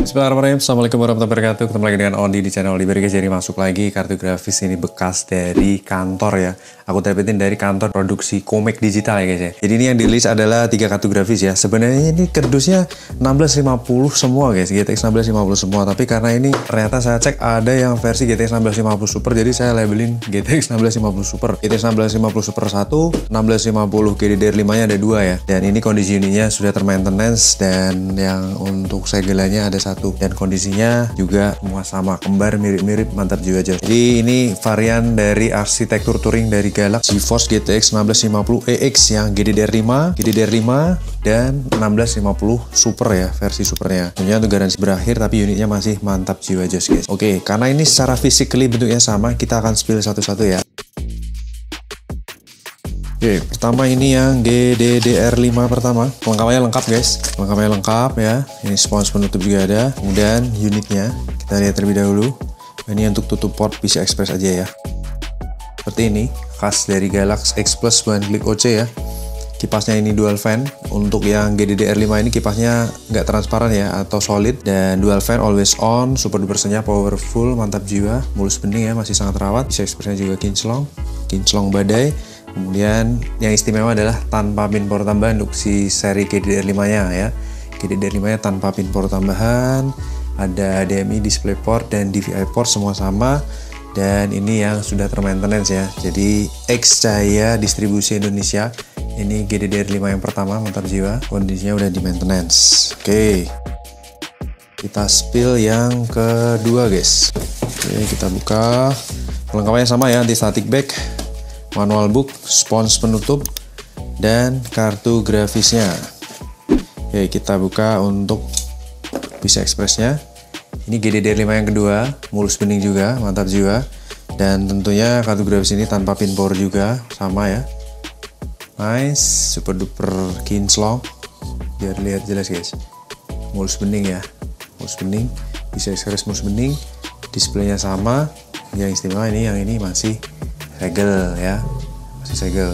Bismillahirrahmanirrahim. Assalamualaikum warahmatullahi wabarakatuh. Ketemu lagi dengan Ondi di channel Odi guys. Jadi masuk lagi kartu grafis ini bekas dari kantor ya. Aku dapetin dari kantor produksi komik digital ya guys ya. Jadi ini yang dirilis adalah 3 kartu grafis ya. Sebenarnya ini kardusnya 1650 semua guys, GTX 1650 semua. Tapi karena ini ternyata saya cek ada yang versi GTX 1650 Super, jadi saya labelin GTX 1650 Super. GTX 1650 Super 1, 1650 GDDR5-nya ada 2 ya. Dan ini kondisi unitnya sudah termaintenance dan yang untuk segelannya ada 1. Dan kondisinya juga semua sama, kembar, mirip-mirip, mantap juga aja. Jadi ini varian dari arsitektur touring dari Galaxy GeForce GTX 1650 EX yang GDDR5 dan 1650 Super ya, versi Supernya. Tentunya untuk garansi berakhir, tapi unitnya masih mantap jiwa aja guys. Oke, karena ini secara physically bentuknya sama, kita akan spill satu-satu ya. Oke, pertama ini yang GDDR5 pertama. Pelengkapannya lengkap guys. Pelengkapannya lengkap ya. Ini spons penutup juga ada. Kemudian unitnya kita lihat terlebih dahulu. Ini untuk tutup port PCI Express aja ya. Seperti ini, khas dari Galaxy X Plus One Click OC ya. Kipasnya ini dual fan. Untuk yang GDDR5 ini kipasnya nggak transparan ya, atau solid. Dan dual fan, always on, super duper senyap, powerful, mantap jiwa. Mulus bening ya, masih sangat rawat. PCI Expressnya juga kinclong badai. Kemudian yang istimewa adalah tanpa pin power tambahan untuk si seri GDDR5-nya ya. GDDR5-nya tanpa pin power tambahan, ada HDMI, DisplayPort, dan DVI port semua sama. Dan ini yang sudah termaintenance ya. Jadi X Cahaya distribusi Indonesia. Ini GDDR5 yang pertama, mantap jiwa. Kondisinya udah di maintenance. Oke. Kita spill yang kedua guys. Oke, kita buka. Pelengkapannya sama ya, anti static back, manual book, spons penutup, dan kartu grafisnya. Oke, kita buka untuk PCI Express-nya. Ini GDDR5 yang kedua, mulus bening juga, mantap jiwa. Dan tentunya kartu grafis ini tanpa pin power juga, sama ya. Nice, super duper kinclong. Biar lihat jelas guys. Mulus bening ya, mulus bening. PCI Express mulus bening. Displaynya sama. Yang istimewa ini, yang ini masih segel ya, masih segel,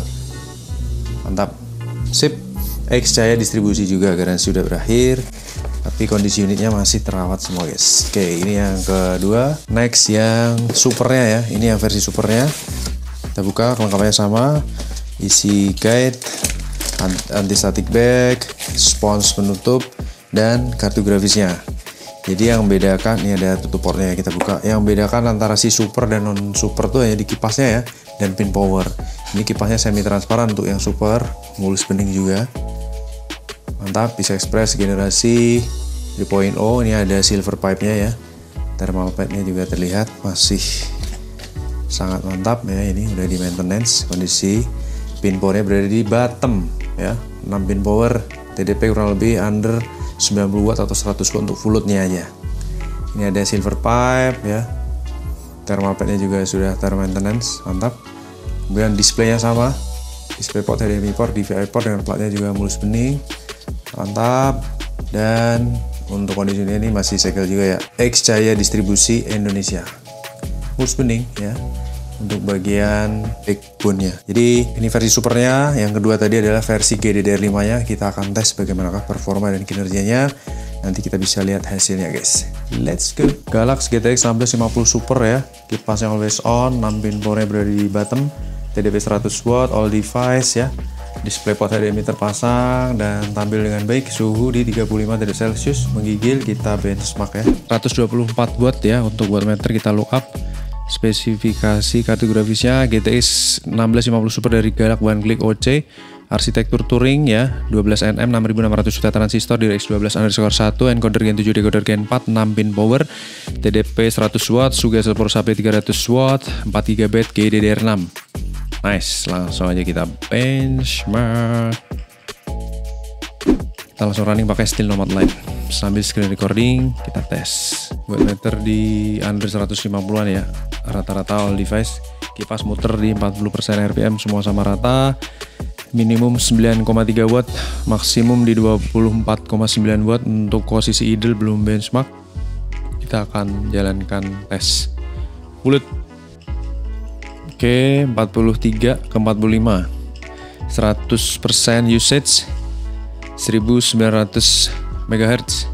mantap, sip. X Cahaya distribusi juga, garansi sudah berakhir, tapi kondisi unitnya masih terawat semua guys. Oke, ini yang kedua. Next yang supernya ya, ini yang versi supernya. Kita buka, kelengkapannya sama, isi guide, anti static back, spons penutup, dan kartu grafisnya. Jadi yang membedakan, ini ada tutup portnya, kita buka. Yang membedakan antara si super dan non super tuh hanya di kipasnya ya, dan pin power. Ini kipasnya semi transparan untuk yang super, mulus bening juga. Mantap, PCI Express generasi 3.0. Ini ada silver pipe-nya ya. Thermal pad-nya juga terlihat masih sangat mantap ya. Ini udah di maintenance. Kondisi pin power-nya berada di bottom ya. 6 pin power, TDP kurang lebih under 90 watt atau 100 watt untuk full load-nya aja. Ini ada silver pipe ya. Thermal pad-nya juga sudah termaintenance, mantap. Kemudian display-nya sama. Display port, HDMI port, DVI port dengan platnya juga mulus bening. Mantap. Dan untuk kondisi ini masih segel juga ya. X Cahaya distribusi Indonesia. Mulus bening ya. Untuk bagian backbone-nya. Jadi ini versi supernya. Yang kedua tadi adalah versi GDDR5-nya. Kita akan tes bagaimanakah performa dan kinerjanya. Nanti kita bisa lihat hasilnya guys. Let's go. Galaxy GTX 1650 Super ya. Kipasnya always on, 6 pin power-nya berada di bottom. TDP 100 watt, all device ya. DisplayPort HDMI terpasang dan tampil dengan baik. Suhu di 35 derajat Celcius. Menggigil, kita benchmark ya. 124 watt ya untuk wattmeter, kita look up. Spesifikasi kartu grafisnya GTX 1650 Super dari Galaxy One Click OC, arsitektur touring ya, 12nm 6600 juta transistor, DirectX 12_1, encoder Gen 7, decoder Gen 4, 6 pin power, TDP 100 watt, Sugasol Power Supply 300 watt, 4 GB GDDR6. Nice, langsung aja kita benchmark. Kita langsung running pakai Steel Nomad Lite. Sambil screen recording, kita tes. Wattmeter di under 150-an ya. Rata-rata all device. Kipas muter di 40% RPM, semua sama rata. Minimum 9,3 watt, maksimum di 24,9 watt. Untuk posisi idle belum benchmark. Kita akan jalankan tes. Bulat. Oke, 43 ke 45. 100% usage 1900 MHz.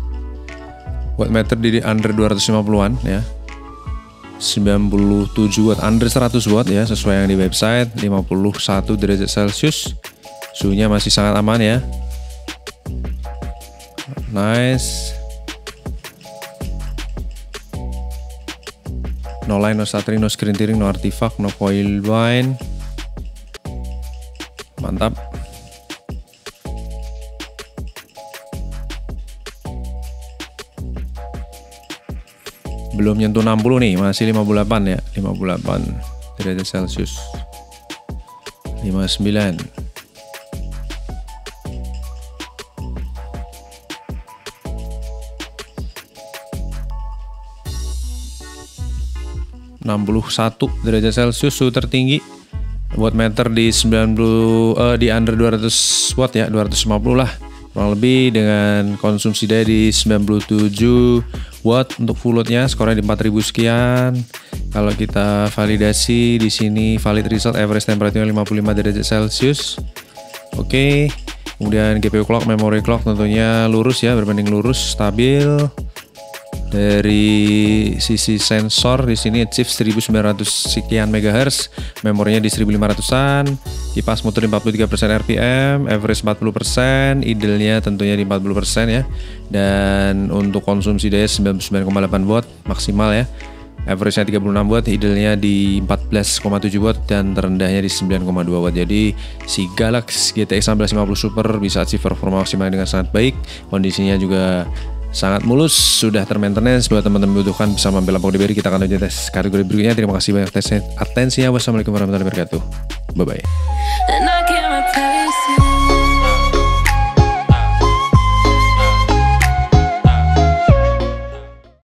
Watt meter di under 250-an ya. 97 watt, under 100 watt ya, sesuai yang di website. 51 derajat Celcius. Suhunya masih sangat aman ya. Nice. No line, no stuttering, no screen tearing, no artifact, no foil bind. Mantap. Belum nyentuh 60 nih, masih 58 ya. 58 derajat Celcius. 59. derajat Celcius suhu tertinggi. Watt meter di 90 di under 200 watt ya, 250 lah kurang lebih, dengan konsumsi daya di 97 watt untuk full loadnya, skornya di 4000 sekian. Kalau kita validasi di sini, valid result average temperature 55 derajat Celcius. Oke. Kemudian GPU clock, memory clock tentunya lurus ya, berbanding lurus, stabil. Dari sisi sensor di sini chip 1900 sekian MHz, memorinya di 1500-an, kipas muter di 43% RPM, average 40%, idle-nya tentunya di 40% ya. Dan untuk konsumsi daya 99,8 watt maksimal ya. Average-nya 36 watt, idle-nya di 14,7 watt, dan terendahnya di 9,2 watt. Jadi si Galaxy GTX 1150 Super bisa achieve performa maksimal dengan sangat baik. Kondisinya juga sangat mulus, sudah termaintenance. Buat teman-teman membutuhkan bisa mampir Lampau DBR. Kita akan lanjut tes kategori berikutnya. Terima kasih banyak atensinya. Wassalamualaikum warahmatullahi wabarakatuh. Bye bye.